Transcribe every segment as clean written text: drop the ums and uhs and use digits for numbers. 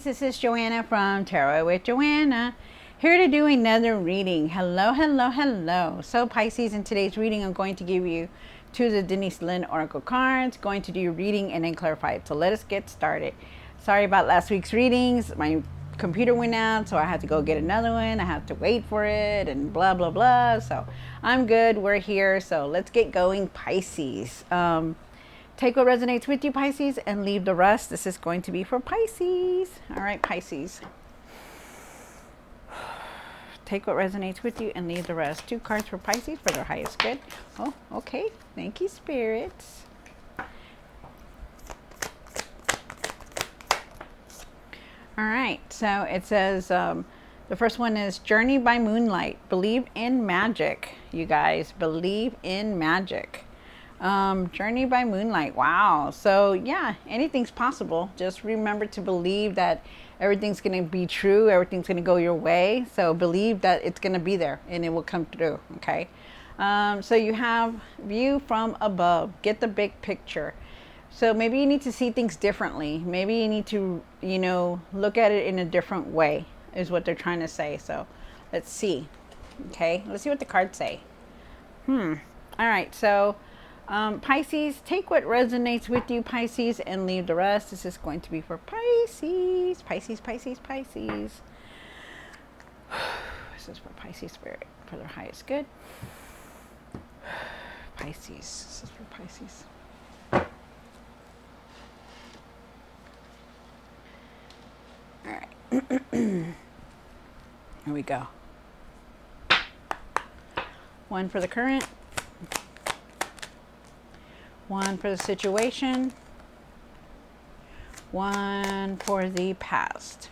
this is Joanna from Tarot with Joanna, here to do another reading. Hello, hello, hello. So Pisces, in today's reading, I'm going to give you two of the Denise Lynn Oracle cards, going to do your reading and then clarify it. So let us get started. Sorry about last week's readings. My computer went out, so I had to go get another one. I have to wait for it and blah, blah, blah. So I'm good. We're here. So let's get going, Pisces. Take what resonates with you, Pisces, and leave the rest. This is going to be for Pisces. All right, Pisces. Take what resonates with you and leave the rest. Two cards for Pisces for their highest good. Oh, okay. Thank you, spirits. All right, so it says the first one is Journey by Moonlight. Believe in magic, you guys. Believe in magic. Journey by Moonlight. Wow. So yeah, anything's possible. Just remember to believe that everything's going to be true. Everything's going to go your way. So believe that it's going to be there and it will come through. Okay. So you have view from above. Get the big picture. So maybe you need to see things differently. Maybe you need to, look at it in a different way is what they're trying to say. So let's see. Okay. Let's see what the cards say. All right. So Pisces, take what resonates with you, Pisces, and leave the rest. This is going to be for Pisces. Pisces, Pisces, Pisces. This is for Pisces spirit for their highest good. Pisces. This is for Pisces. All right. Here we go. One for the current. One for the situation, one for the past.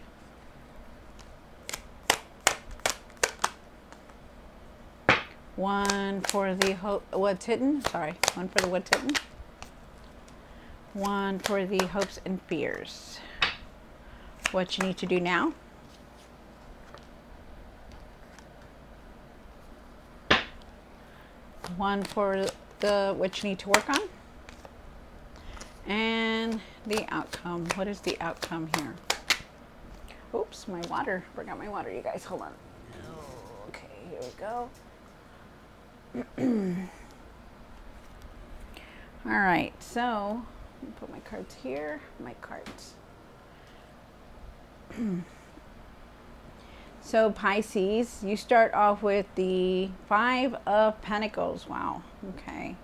One for the what's hidden, one for the what's hidden. One for the hopes and fears. What you need to do now. One for the what you need to work on. And the outcome. What is the outcome here? Oops, my water. Forgot my water, you guys. Hold on. Okay, here we go. All right, so let me put my cards here. My cards. So Pisces, you start off with the Five of Pentacles. Wow. Okay.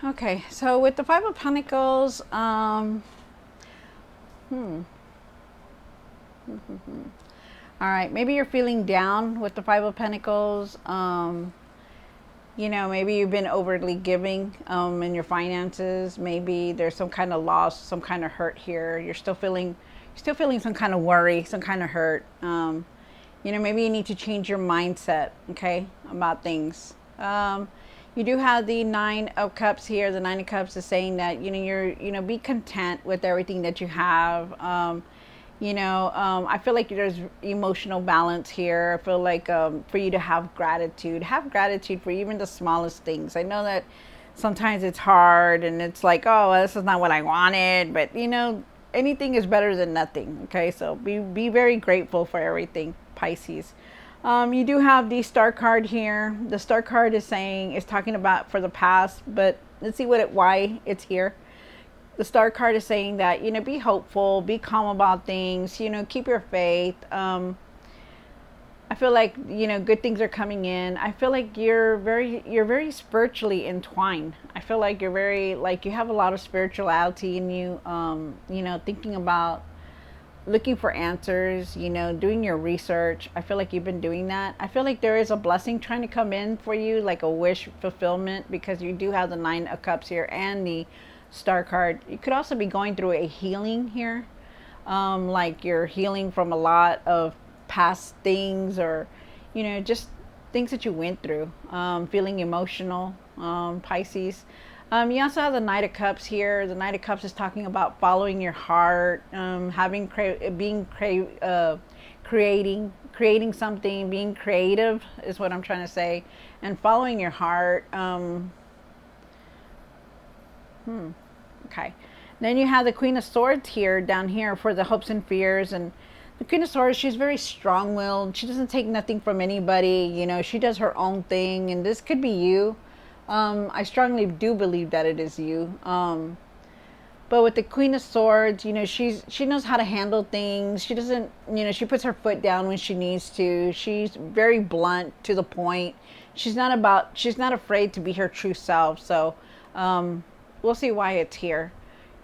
Okay, so with the Five of Pentacles, all right, maybe you're feeling down with the Five of Pentacles. Maybe you've been overly giving in your finances. Maybe there's some kind of loss, some kind of hurt here. You're still feeling some kind of worry, some kind of hurt. Maybe you need to change your mindset, okay, about things. You do have the Nine of Cups here. The Nine of Cups is saying that, you're, be content with everything that you have. I feel like there's emotional balance here. I feel like for you to have gratitude for even the smallest things. I know that sometimes it's hard and it's like, oh, this is not what I wanted, but anything is better than nothing. Okay, so be very grateful for everything, Pisces. You do have the Star card here. The Star card is talking about for the past, but let's see why it's here. The Star card is saying that, be hopeful, be calm about things, keep your faith. I feel like, good things are coming in. I feel like you're very spiritually entwined. I feel like you're very, you have a lot of spirituality in you, thinking about looking for answers, doing your research. I feel like you've been doing that. I feel like there is a blessing trying to come in for you, like a wish fulfillment, because you do have the Nine of Cups here and the Star card. You could also be going through a healing here. Like you're healing from a lot of past things or, just things that you went through. Feeling emotional, Pisces. You also have the Knight of Cups here. The Knight of Cups is talking about following your heart, creating something, being creative is what I'm trying to say, and following your heart. Okay. Then you have the Queen of Swords here, down here, for the hopes and fears. And the Queen of Swords, she's very strong-willed. She doesn't take nothing from anybody. You know, she does her own thing. And this could be you. I strongly do believe that it is you. But with the Queen of Swords, you know, she knows how to handle things. She doesn't, you know, she puts her foot down when she needs to. She's very blunt, to the point. She's not afraid to be her true self. So we'll see why it's here.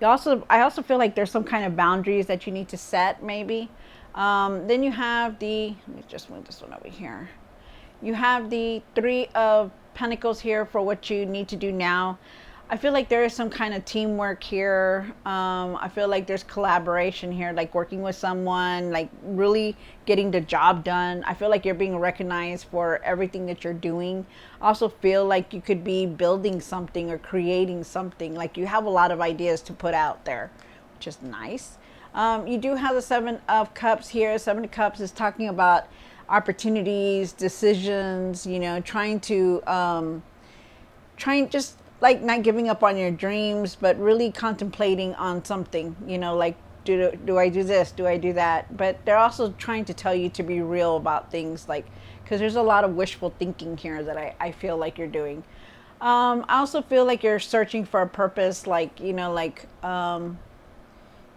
I also feel like there's some kind of boundaries that you need to set, maybe. Then you have let me just move this one over here. You have the Three of Pentacles here for what you need to do now. I feel like there is some kind of teamwork here. I feel like there's collaboration here, like working with someone, like really getting the job done. I feel like you're being recognized for everything that you're doing. I also feel like you could be building something or creating something. Like you have a lot of ideas to put out there, which is nice. You do have the Seven of Cups here. Seven of Cups is talking about opportunities, decisions, you know, trying just like not giving up on your dreams, but really contemplating on something, you know, like do I do this? Do I do that? But they're also trying to tell you to be real about things, like, because there's a lot of wishful thinking here that I feel like you're doing. I also feel like you're searching for a purpose, like, you know, like,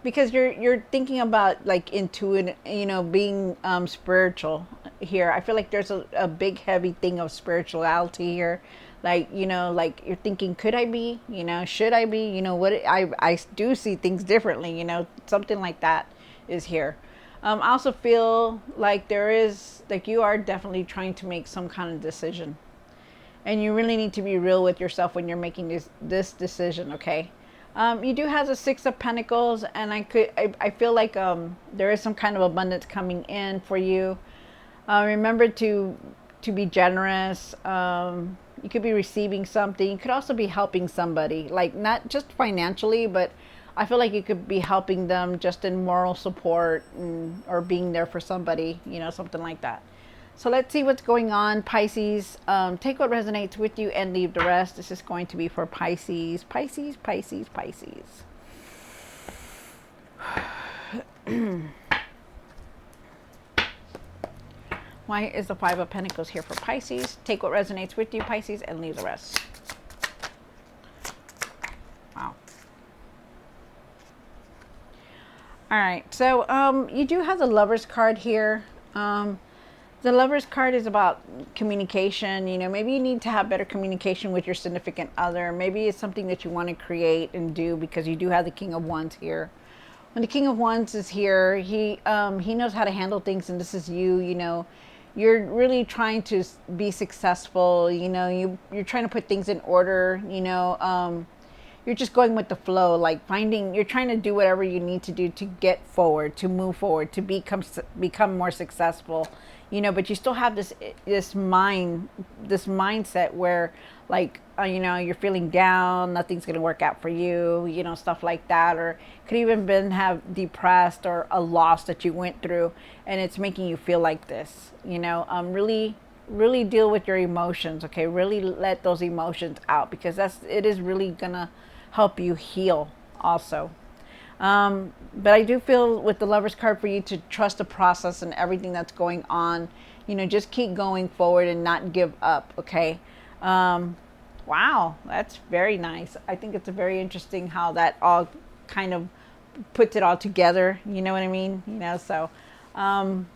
because you're thinking about like intuitive, you know, being spiritual here. I feel like there's a big heavy thing of spirituality here. Like, you know, like you're thinking, could I be, you know, should I be, you know, what I do see things differently, you know, something like that is here. I also feel like there is, like, you are definitely trying to make some kind of decision, and you really need to be real with yourself when you're making this decision. Okay. You do have the Six of Pentacles, and I feel like there is some kind of abundance coming in for you. Remember to be generous. You could be receiving something. You could also be helping somebody, like not just financially, but I feel like you could be helping them just in moral support, or being there for somebody, you know, something like that. So let's see what's going on, Pisces. Take what resonates with you and leave the rest. This is going to be for Pisces. Pisces, Pisces, Pisces. Why is the Five of Pentacles here for Pisces? Take what resonates with you, Pisces, and leave the rest. Wow. All right. So you do have the Lover's card here. The Lover's card is about communication. You know, maybe you need to have better communication with your significant other. Maybe it's something that you want to create and do, because you do have the King of Wands here. When the King of Wands is here, he knows how to handle things, and this is you. You know, you're really trying to be successful. You know, you're trying to put things in order. You know, you're just going with the flow, like you're trying to do whatever you need to do to get forward, to move forward, to become more successful. You know, but you still have this mindset where, like, you know, you're feeling down, nothing's going to work out for you, you know, stuff like that. Or could even have depressed, or a loss that you went through, and it's making you feel like this. You know, really deal with your emotions. Okay, really let those emotions out, because it is really gonna help you heal also. But I do feel with the Lover's card for you to trust the process and everything that's going on. You know, just keep going forward and not give up. Okay. Wow, that's very nice. I think it's very interesting how that all kind of puts it all together. You know what I mean? You know, so, and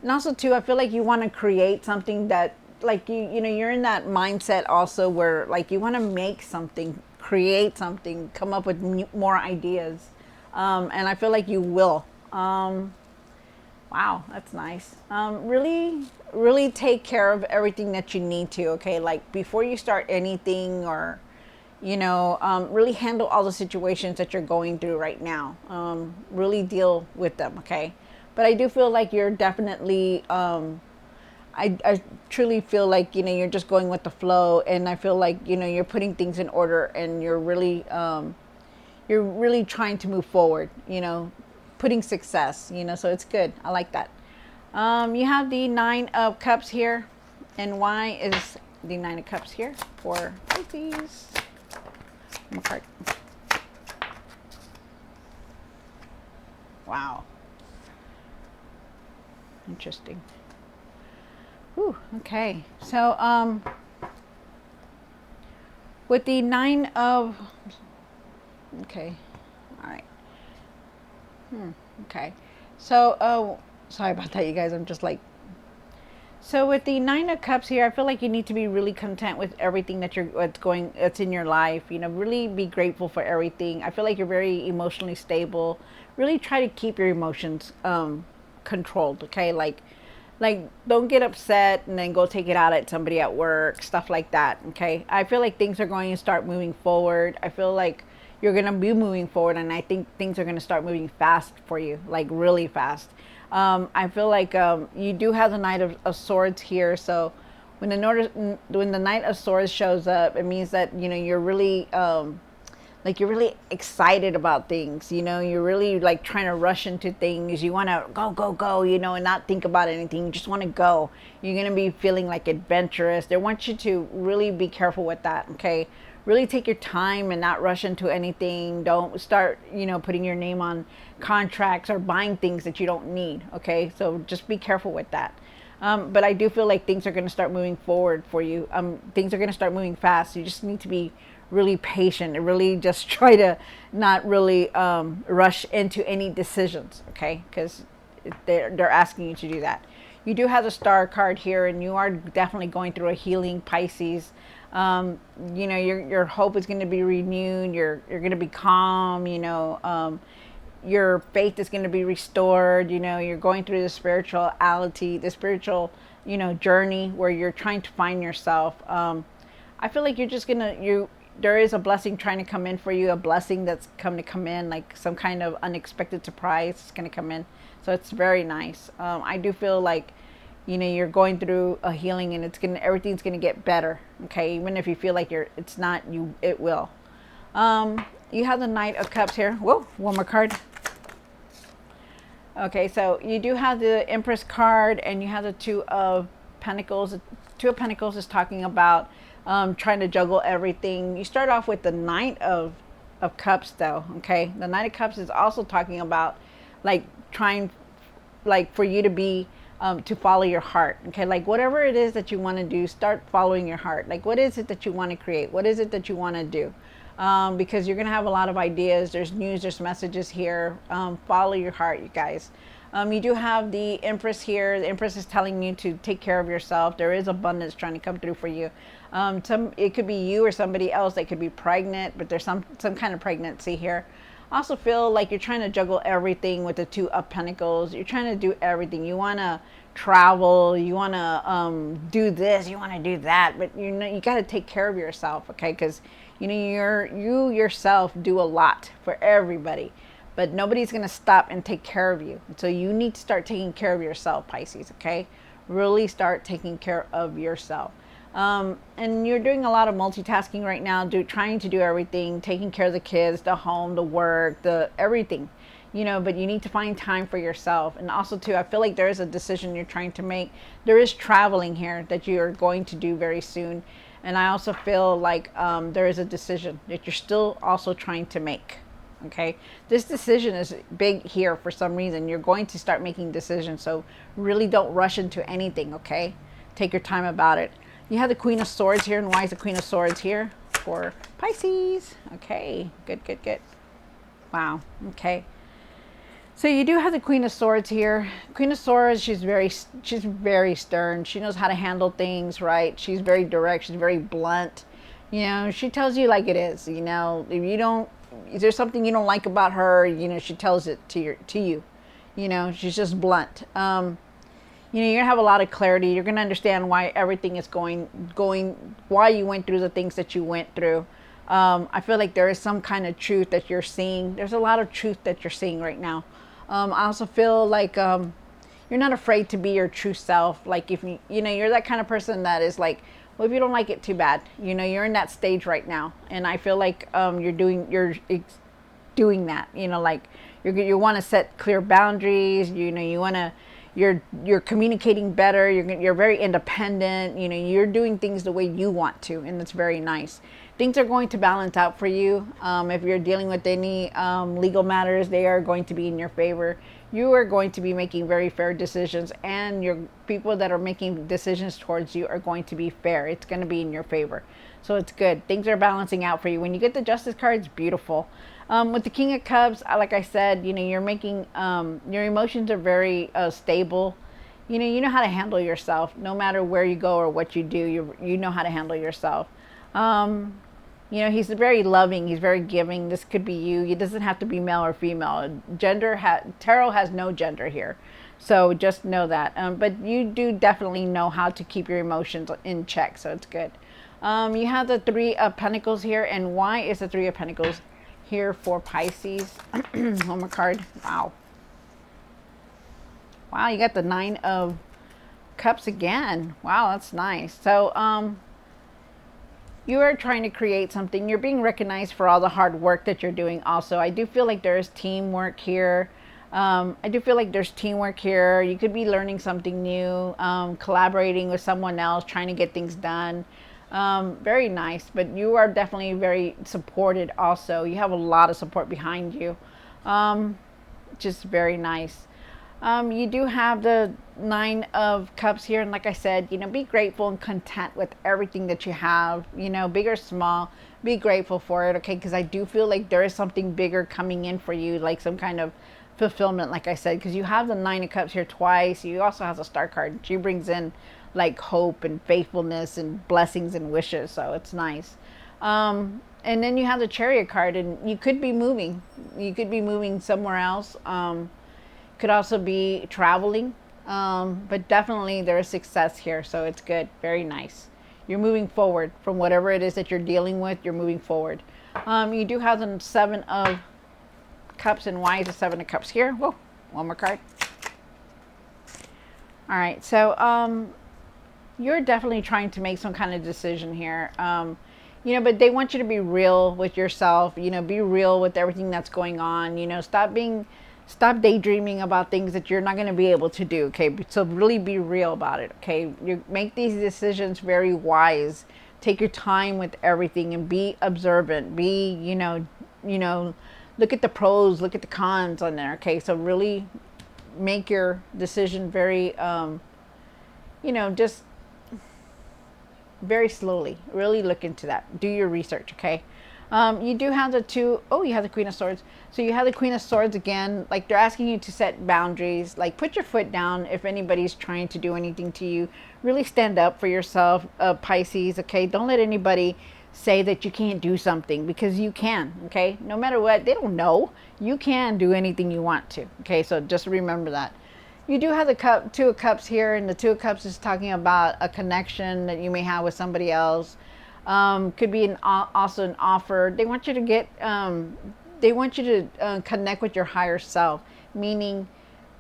also too, I feel like you want to create something that, like, you know, you're in that mindset also where, like, you want to make something, create something, come up with more ideas. And I feel like you will. Wow, that's nice. Really take care of everything that you need to, okay? Like, before you start anything, or, you know, really handle all the situations that you're going through right now. Really deal with them, okay? But I do feel like you're definitely, I truly feel like, you know, you're just going with the flow, and I feel like, you know, you're putting things in order, and you're really trying to move forward, you know, putting success, you know, so it's good. I like that. You have the Nine of Cups here. And why is the Nine of Cups here for Pisces? One card. Wow. Interesting. Whew, okay. So, with the nine of, okay, all right. Okay. So, oh, sorry about that, you guys. I'm just like, so with the nine of cups here, I feel like you need to be really content with everything that that's in your life. You know, really be grateful for everything. I feel like you're very emotionally stable. Really try to keep your emotions controlled. Okay, like don't get upset and then go take it out at somebody at work, stuff like that. Okay, I feel like things are going to start moving forward. I feel like you're going to be moving forward, and I think things are going to start moving fast for you, like really fast. I feel like you do have the Knight of Swords here, so when the Knight of Swords shows up, it means that you're really like you're really excited about things. You're really like trying to rush into things. You want to go, and not think about anything. You just want to go. You're going to be feeling like adventurous. They want you to really be careful with that. Okay, really take your time and not rush into anything. Don't start putting your name on contracts or buying things that you don't need. Okay, so just be careful with that. But I do feel like things are going to start moving forward for you. Things are going to start moving fast. You just need to be really patient and really just try to not really rush into any decisions, okay? Because they're asking you to do that. You do have the Star card here, and you are definitely going through a healing, Pisces. Your hope is going to be renewed. You're going to be calm. Your faith is going to be restored. You're going through the spirituality, the spiritual journey where you're trying to find yourself. I feel like you're just gonna there is a blessing trying to come in for you, a blessing that's come in, like some kind of unexpected surprise is going to come in. So it's very nice. I do feel like you're going through a healing, and everything's gonna get better. Okay, even if you feel like it's not, it will. You have the Knight of Cups here. Whoa, one more card. Okay, so you do have the Empress card, and you have the Two of Pentacles. The Two of Pentacles is talking about trying to juggle everything. You start off with the Knight of Cups, though. Okay, the Knight of Cups is also talking about like trying, like for you to be to follow your heart. Okay, like whatever it is that you want to do, start following your heart. Like what is it that you want to create? What is it that you want to do? Because you're going to have a lot of ideas. There's news, there's messages here. Follow your heart, you guys. You do have the Empress here. The Empress is telling you to take care of yourself. There is abundance trying to come through for you. It could be you or somebody else that could be pregnant, but there's some kind of pregnancy here. I also feel like you're trying to juggle everything with the Two of Pentacles. You're trying to do everything. You want to travel. You want to do this. You want to do that. But you got to take care of yourself, okay? Because you yourself do a lot for everybody, but nobody's going to stop and take care of you. So you need to start taking care of yourself, Pisces, okay? Really start taking care of yourself. And you're doing a lot of multitasking right now, trying to do everything, taking care of the kids, the home, the work, the everything, but you need to find time for yourself. And also too, I feel like there is a decision you're trying to make. There is traveling here that you are going to do very soon. And I also feel like there is a decision that you're still also trying to make. Okay, this decision is big here for some reason. You're going to start making decisions, so really don't rush into anything. Okay, take your time about it. You have the Queen of Swords here, and why is the Queen of Swords here for Pisces? Okay, good. Wow. Okay, so you do have the Queen of Swords here. Queen of Swords, she's very stern. She knows how to handle things, right? She's very direct. She's very blunt. She tells you like it is. If there's something you don't like about her, she tells it to you. She's just blunt. You're gonna have a lot of clarity. You're gonna understand why everything is going, why you went through the things that you went through. I feel like there is some kind of truth that you're seeing. There's a lot of truth that you're seeing right now. I also feel like you're not afraid to be your true self. Like if you're that kind of person that is like, well, if you don't like it, too bad. You're in that stage right now, and I feel like you're doing that. Like you want to set clear boundaries. You want to you're communicating better. You're very independent. You know, you're doing things the way you want to, and it's very nice. Things are going to balance out for you. If you're dealing with any legal matters, they are going to be in your favor. You are going to be making very fair decisions, and your people that are making decisions towards you are going to be fair. It's going to be in your favor. So it's good. Things are balancing out for you. When you get the Justice card, it's beautiful. With the King of Cups, like I said, you know, you're making, your emotions are very stable. You know how to handle yourself. No matter where you go or what you do, you know how to handle yourself. You know, he's very loving. He's very giving. This could be you. It doesn't have to be male or female. Tarot has no gender here. So just know that. But you do definitely know how to keep your emotions in check. So it's good. You have the Three of Pentacles here. And why is the Three of Pentacles here for Pisces? One more card. Wow. Wow, you got the Nine of Cups again. Wow, that's nice. So, you are trying to create something. You're being recognized for all the hard work that you're doing also. I do feel like there's teamwork here. You could be learning something new, collaborating with someone else, trying to get things done. Very nice, but you are definitely very supported also. You have a lot of support behind you. Just very nice. You do have the Nine of Cups here, and like I said, you know, be grateful and content with everything that you have, you know, big or small. Be grateful for it, okay? Because I do feel like there is something bigger coming in for you, like some kind of fulfillment, like I said, because you have the Nine of Cups here twice. You also have a Star card. She brings in like hope and faithfulness and blessings and wishes, so it's nice. And then you have the Chariot card, and you could be moving. You could be moving somewhere else. Could also be traveling, but definitely there is success here, so it's good. Very nice. You're moving forward from whatever it is that you're dealing with. You're moving forward. You do have the Seven of Cups, and why is the Seven of Cups here? Whoa, one more card. All right, so you're definitely trying to make some kind of decision here. You know, but they want you to be real with yourself. You know, be real with everything that's going on. You know, stop daydreaming about things that you're not going to be able to do. Okay, so really be real about it. Okay, you make these decisions very wise. Take your time with everything and be observant. Be, you know, look at the pros, look at the cons on there. Okay, so really make your decision very, you know, just very slowly. Really look into that. Do your research. Okay. You do have you have the Queen of Swords. So you have the Queen of Swords again. Like, they're asking you to set boundaries. Like, put your foot down if anybody's trying to do anything to you. Really stand up for yourself, Pisces, okay? Don't let anybody say that you can't do something, because you can, okay? No matter what, they don't know. You can do anything you want to, okay? So just remember that. You do have the Two of Cups here, and the Two of Cups is talking about a connection that you may have with somebody else. Could be also an offer. They want you to get, they want you to connect with your higher self, meaning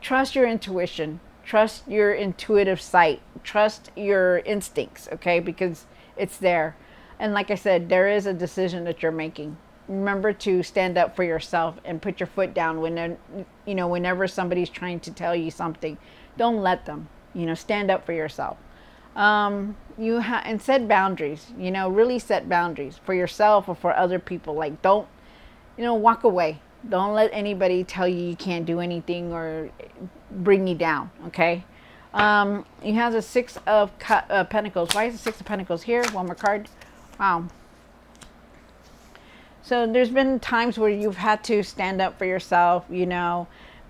trust your intuition, trust your intuitive sight, trust your instincts, okay? Because it's there. And like I said, there is a decision that you're making. Remember to stand up for yourself and put your foot down whenever somebody's trying to tell you something. Don't let them, stand up for yourself. And set boundaries, really set boundaries for yourself or for other people. Like, don't, walk away. Don't let anybody tell you you can't do anything or bring you down. Okay. You have the Six of Pentacles. Why is the Six of Pentacles here? One more card. Wow. So there's been times where you've had to stand up for yourself.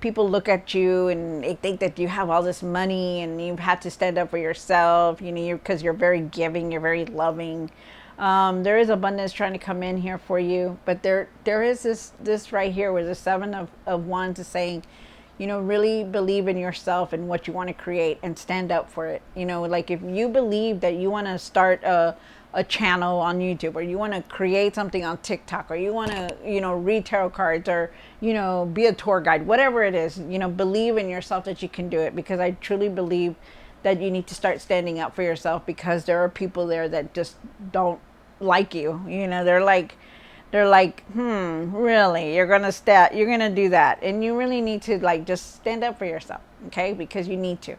People look at you and they think that you have all this money and you've had to stand up for yourself, because you're very giving, you're very loving. There is abundance trying to come in here for you, but there is this right here where the Seven of Wands is saying, really believe in yourself and what you want to create and stand up for it. Like, if you believe that you want to start a channel on YouTube, or you want to create something on TikTok, or you want to, read tarot cards, or, be a tour guide, whatever it is, believe in yourself that you can do it, because I truly believe that you need to start standing up for yourself, because there are people there that just don't like you. they're like, really, you're gonna do that, and you really need to like just stand up for yourself, okay? Because you need to.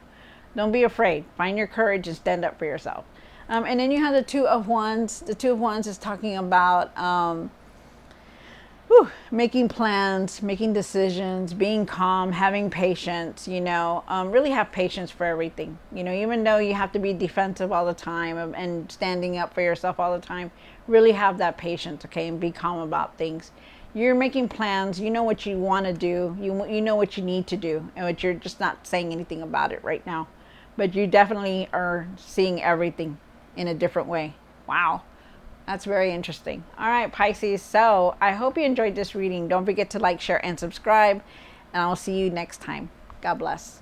Don't be afraid. Find your courage and stand up for yourself. And then you have the Two of Wands. The Two of Wands is talking about making plans, making decisions, being calm, having patience, really have patience for everything. Even though you have to be defensive all the time and standing up for yourself all the time, really have that patience, okay, and be calm about things. You're making plans, you know what you want to do, you know what you need to do, and what you're just not saying anything about it right now. But you definitely are seeing everything in a different way. Wow. That's very interesting. All right, Pisces. So I hope you enjoyed this reading. Don't forget to like, share, and subscribe. And I'll see you next time. God bless.